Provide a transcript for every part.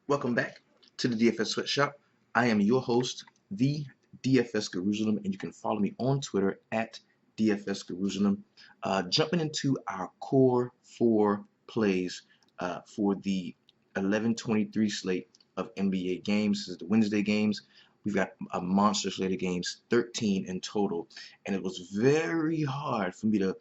Welcome back to the DFS Sweatshop. I am your host, the DFS Jerusalem, and you can follow me on Twitter at DFS Jerusalem. Jumping into our core four plays for the 11:23 slate of NBA games. This is the Wednesday games. We've got a monster slate of games, 13 in total, and it was very hard for me to,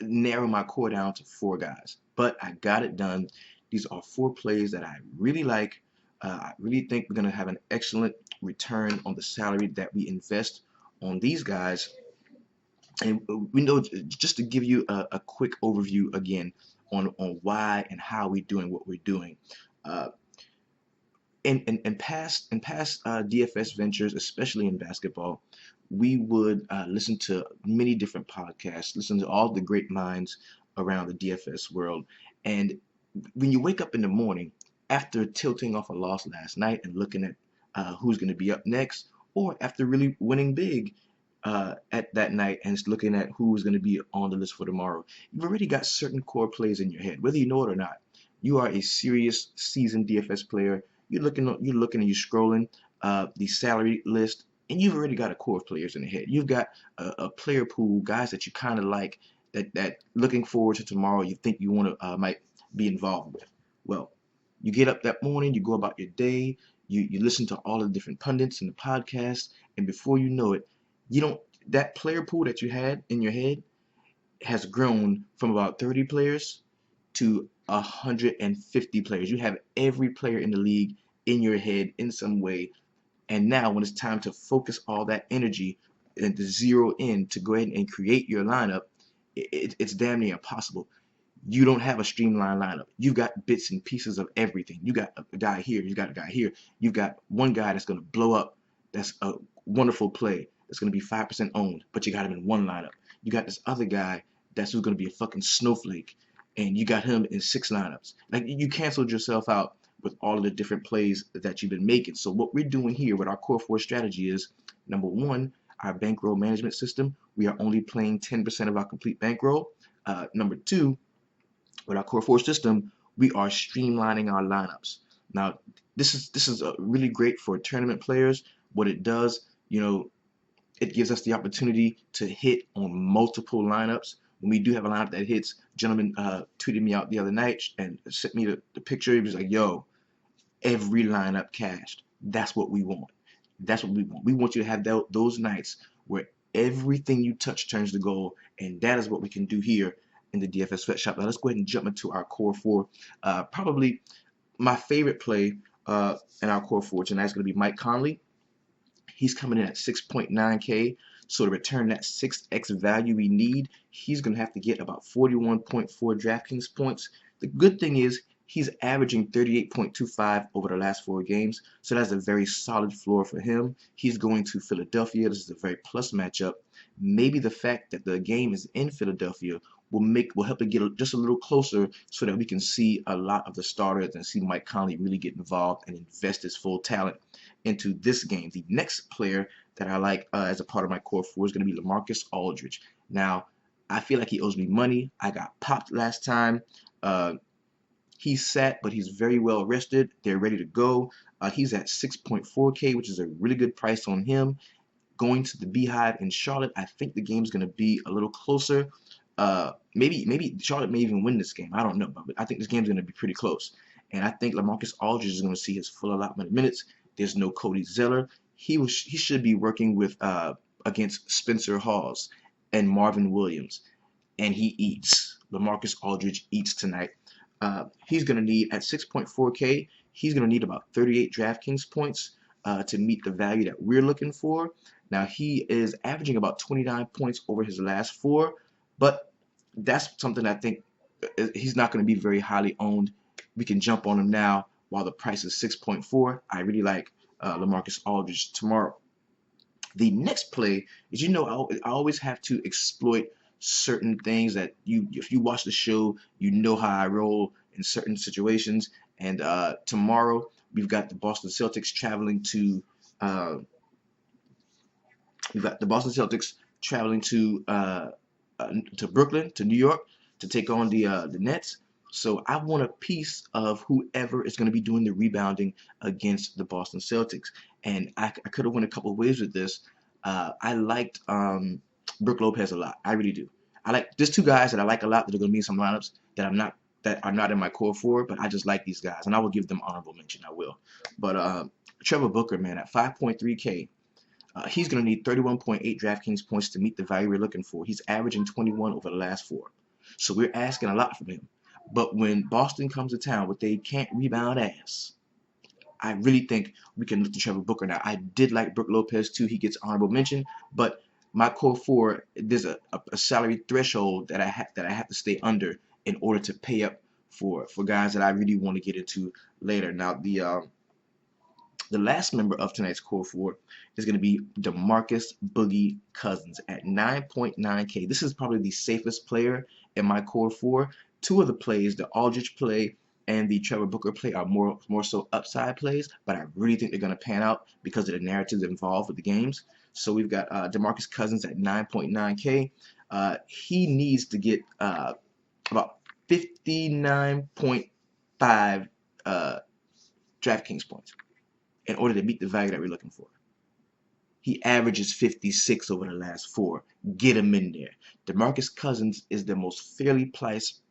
narrow my core down to four guys, but I got it done. These are four plays that I really like. I really think we're going to have an excellent return on the salary that we invest on these guys. And we know, just to give you a quick overview again on why and how we're doing what we're doing. Uh, in past DFS ventures, especially in basketball, we would listen to many different podcasts, listen to all the great minds around the DFS world. And when you wake up in the morning after tilting off a loss last night and looking at who's going to be up next, or after really winning big at that night and looking at who's going to be on the list for tomorrow, you've already got certain core plays in your head, whether you know it or not. You are a serious seasoned DFS player. You're looking, and you're scrolling the salary list, and you've already got a core of players in the head. You've got a player pool, guys that you kind of like, that looking forward to tomorrow. You think you want to might be involved with. Well, you get up that morning, you go about your day, you listen to all the different pundits and the podcasts, and before you know it, you don't that player pool that you had in your head has grown from about 30 players to 150 players. You have every player in the league in your head in some way. And now, when it's time to focus all that energy and to zero in to go ahead and create your lineup, it's damn near impossible. You don't have a streamlined lineup. You've got bits and pieces of everything. You got a guy here, you got a guy here. You've got one guy that's going to blow up. That's a wonderful play. That's going to be 5% owned, but you got him in one lineup. You got this other guy that's who's going to be a fucking snowflake, and you got him in six lineups. Like, you canceled yourself out with all of the different plays that you've been making. So what we're doing here with our core four strategy is, number one, our bankroll management system. We are only playing 10% of our complete bankroll. Number two, with our core four system, we are streamlining our lineups. Now, this is really great for tournament players. What it does, it gives us the opportunity to hit on multiple lineups. When we do have a lineup that hits, gentleman tweeted me out the other night and sent me the picture. He was like, "Yo, every lineup cashed." That's what we want. That's what we want. We want you to have those nights where everything you touch turns to gold, and that is what we can do here in the DFS Sweatshop. Now let's go ahead and jump into our core four. Probably my favorite play in our core four tonight is going to be Mike Conley. He's coming in at 6.9K. So to return that 6x value we need, he's going to have to get about 41.4 DraftKings points. The good thing is he's averaging 38.25 over the last four games. So that's a very solid floor for him. He's going to Philadelphia. This is a very plus matchup. Maybe the fact that the game is in Philadelphia will help it get just a little closer so that we can see a lot of the starters and see Mike Conley really get involved and invest his full talent into this game. The next player that I like as a part of my core four is going to be LaMarcus Aldridge. Now, I feel like he owes me money. I got popped last time. He's sat, but he's very well rested. They're ready to go. He's at 6.4K, which is a really good price on him. Going to the Beehive in Charlotte, I think the game's going to be a little closer. Maybe Charlotte may even win this game. I don't know, but I think this game's going to be pretty close. And I think LaMarcus Aldridge is going to see his full allotment of minutes. There's no Cody Zeller. He should be working with against Spencer Hawes and Marvin Williams, and he eats. LaMarcus Aldridge eats tonight. He's going to need, at 6.4K, he's going to need about 38 DraftKings points to meet the value that we're looking for. Now, he is averaging about 29 points over his last four, but that's something I think he's not going to be very highly owned. We can jump on him now while the price is 6.4. I really like LaMarcus Aldridge tomorrow. The next play is, I always have to exploit certain things that if you watch the show, you know how I roll in certain situations. And tomorrow we've got the Boston Celtics traveling to Brooklyn, to New York, to take on the Nets. So I want a piece of whoever is going to be doing the rebounding against the Boston Celtics. And I could have went a couple of ways with this. I liked Brook Lopez a lot. I really do. I like there's two guys that I like a lot that are going to be in some lineups that are not in my core four, but I just like these guys, and I will give them honorable mention. I will. But Trevor Booker, man, at 5.3K, he's going to need 31.8 DraftKings points to meet the value we're looking for. He's averaging 21 over the last four. So we're asking a lot from him. But when Boston comes to town with they can't rebound ass, I really think we can look to Trevor Booker. Now, I did like Brook Lopez too. He gets honorable mention, but my core four, there's a salary threshold that I have to stay under in order to pay up for guys that I really want to get into later. Now, the last member of tonight's core four is going to be DeMarcus Boogie Cousins at 9.9K. This is probably the safest player in my core four. Two of the plays, the Aldridge play and the Trevor Booker play, are more so upside plays, but I really think they're going to pan out because of the narratives involved with the games. So we've got DeMarcus Cousins at 9.9K. He needs to get about 59.5 DraftKings points in order to meet the value that we're looking for. He averages 56 over the last four. Get him in there. DeMarcus Cousins is the most fairly priced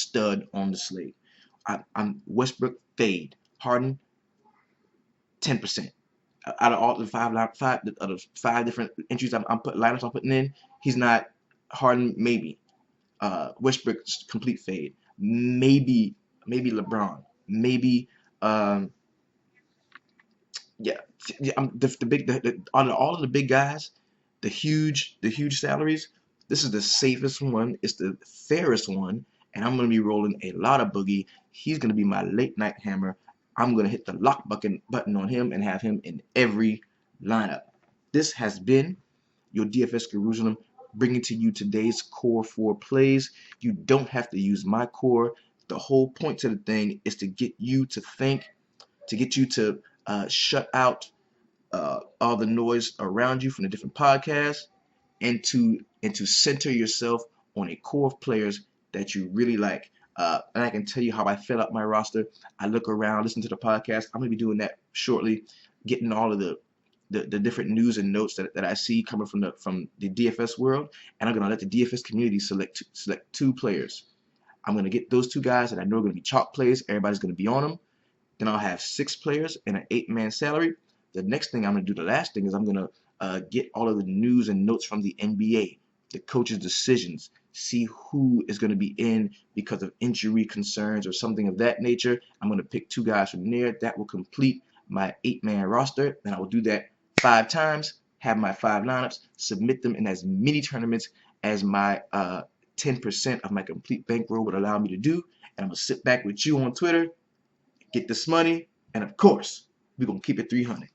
stud on the slate. I'm Westbrook fade. Harden 10%. Out of all the five different entries lineups I'm putting in, he's not. Harden maybe. Westbrook's complete fade. Maybe LeBron. Maybe yeah, on all of the big guys, the huge salaries. This is the safest one. It's the fairest one, and I'm gonna be rolling a lot of Boogie. He's gonna be my late night hammer. I'm gonna hit the lock button on him and have him in every lineup. This has been your DFS Jerusalem, bringing to you today's core four plays. You don't have to use my core. The whole point to the thing is to get you to think, to get you to shut out all the noise around you from the different podcasts, and to center yourself on a core of players that you really like. And I can tell you how I fill out my roster. I look around, listen to the podcast. I'm gonna be doing that shortly, getting all of the different news and notes that I see coming from the DFS world, and I'm gonna let the DFS community select two players. I'm gonna get those two guys that I know are gonna be chalk plays. Everybody's gonna be on them. Then I'll have 6 players and an 8-man salary. The next thing I'm going to do, the last thing, is I'm going to get all of the news and notes from the NBA, the coaches' decisions, see who is going to be in because of injury concerns or something of that nature. I'm going to pick 2 guys from there. That will complete my 8-man roster. And I will do that 5 times, have my 5 lineups, submit them in as many tournaments as my 10% of my complete bankroll would allow me to do. And I'm going to sit back with you on Twitter, get this money, and of course, we're going to keep it 300.